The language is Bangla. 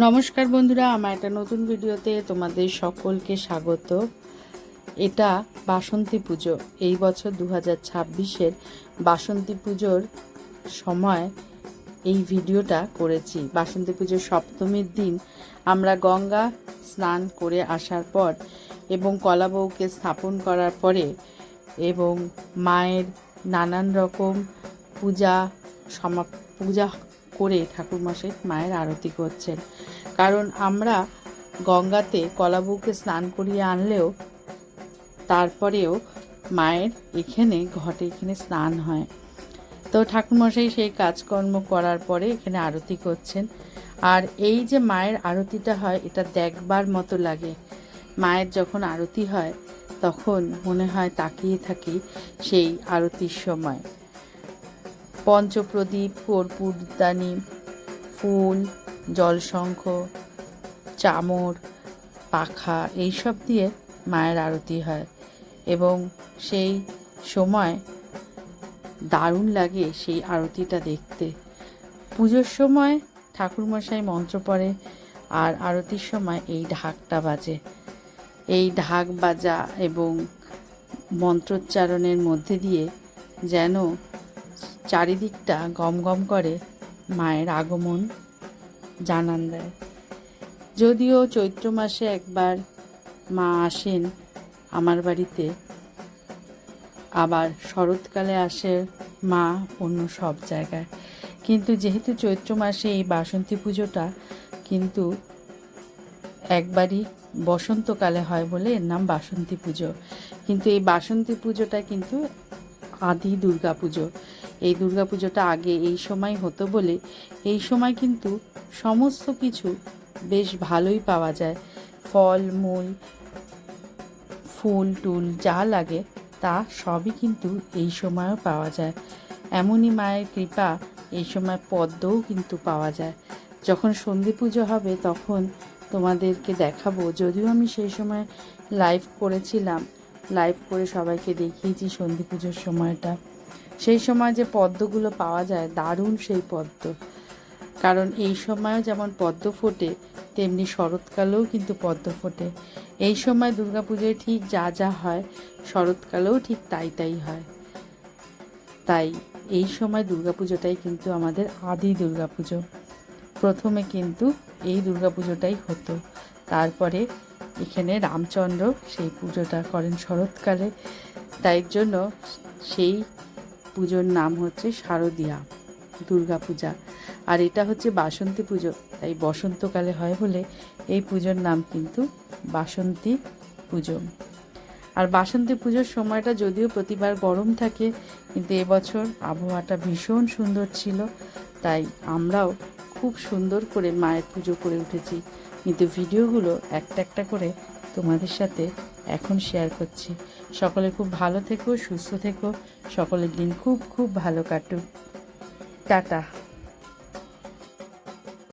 নমস্কার বন্ধুরা, আমার একটা নতুন ভিডিওতে তোমাদের সকলকে স্বাগত। এটা বাসন্তী পুজো, এই বছর 2026-এর বাসন্তী পুজোর সময় এই ভিডিওটা করেছি। বাসন্তী পুজোর সপ্তমীর দিন আমরা গঙ্গা স্নান করে আসার পর এবং কলা বউকে স্থাপন করার পরে এবং মায়ের নানান রকম পূজা করে ঠাকুরমশাই মায়ের আরতি করছেন। কারণ আমরা গঙ্গাতে কলা বউকে স্নান করিয়ে আনলেও তারপরেও মায়ের ঘটে এখানে স্নান হয়। তো ঠাকুরমশাই সেই কাজকর্ম করার পরে এখানে আরতি করছেন। আর এই যে মায়ের আরতিটা হয়, এটা দেখবার মতো লাগে। মায়ের যখন আরতি হয় তখন মনে হয় তাকিয়ে থাকি সেই আরতির সময়। পঞ্চপ্রদীপ, কর্পূরদানি, ফুল, জলশঙ্খ, চামর, পাখা এইসব দিয়ে মায়ের আরতি হয় এবং সেই সময় দারুণ লাগে সেই আরতিটা দেখতে। পুজোর সময় ঠাকুরমশাই মন্ত্র পড়ে আর আরতির সময় এই ঢাকটা বাজে। এই ঢাক বাজা এবং মন্ত্রোচ্চারণের মধ্যে দিয়ে যেন চারিদিকটা গম গম করে মায়ের আগমন জানান দেয়। যদিও চৈত্র মাসে একবার মা আসেন আমার বাড়িতে, আবার শরৎকালে আসে মা অন্য সব জায়গায়, কিন্তু যেহেতু চৈত্র মাসে এই বাসন্তী পুজোটা কিন্তু একবারই বসন্তকালে হয় বলে এর নাম বাসন্তী পুজো। কিন্তু এই বাসন্তী পুজোটা কিন্তু আদি দুর্গা পুজো। এই দুর্গা পুজোটা আগে এই সময় হতো বলে এই সময় কিন্তু সমস্ত কিছু বেশ ভালোই পাওয়া যায়। ফল মূল, ফুল টুল যা লাগে তা সবই কিন্তু এই সময়ও পাওয়া যায়। এমনই মায়ের কৃপা, এই সময় পদ্মও কিন্তু পাওয়া যায়। যখন সন্ধি পুজো হবে তখন তোমাদেরকে দেখাবো। যদিও আমি সেই সময় লাইভ করেছিলাম, লাইভ করে সবাইকে দেখিয়েছি সন্ধি পুজোর সময়টা। সেই সময় যে পদ্মগুলো পাওয়া যায়, দারুণ সেই পদ্ম। কারণ এই সময়ও যেমন পদ্ম ফোটে তেমনি শরৎকালেও কিন্তু পদ্ম ফোটে। এই সময় দুর্গাপুজোয় ঠিক যা যা হয় শরৎকালেও ঠিক তাই হয়। তাই এই সময় দুর্গাপুজোটাই কিন্তু আমাদের আদি দুর্গাপুজো। প্রথমে কিন্তু এই দুর্গাপুজোটাই হতো, তারপরে এখানে রামচন্দ্র সেই পুজোটা করেন শরৎকালে। তাই জন্য সেই পুজোর নাম হচ্ছে শারদীয়া দুর্গাপূজা। আর এটা হচ্ছে বাসন্তী পুজো, তাই বসন্তকালে হয় বলে এই পুজোর নাম কিন্তু বাসন্তী পুজো। আর বাসন্তী পুজোর সময়টা যদিও প্রতিবার গরম থাকে, কিন্তু এবছর আবহাওয়াটা ভীষণ সুন্দর ছিল, তাই আমরাও খুব সুন্দর করে মায়ের পুজো করে উঠেছি। কিন্তু ভিডিওগুলো একটা একটা করে তোমাদের সাথে এখন শেয়ার করছি। সকলে খুব ভালো থেকো, সুস্থ থেকো, সকলের দিন খুব খুব ভালো কাটুক। টাটা।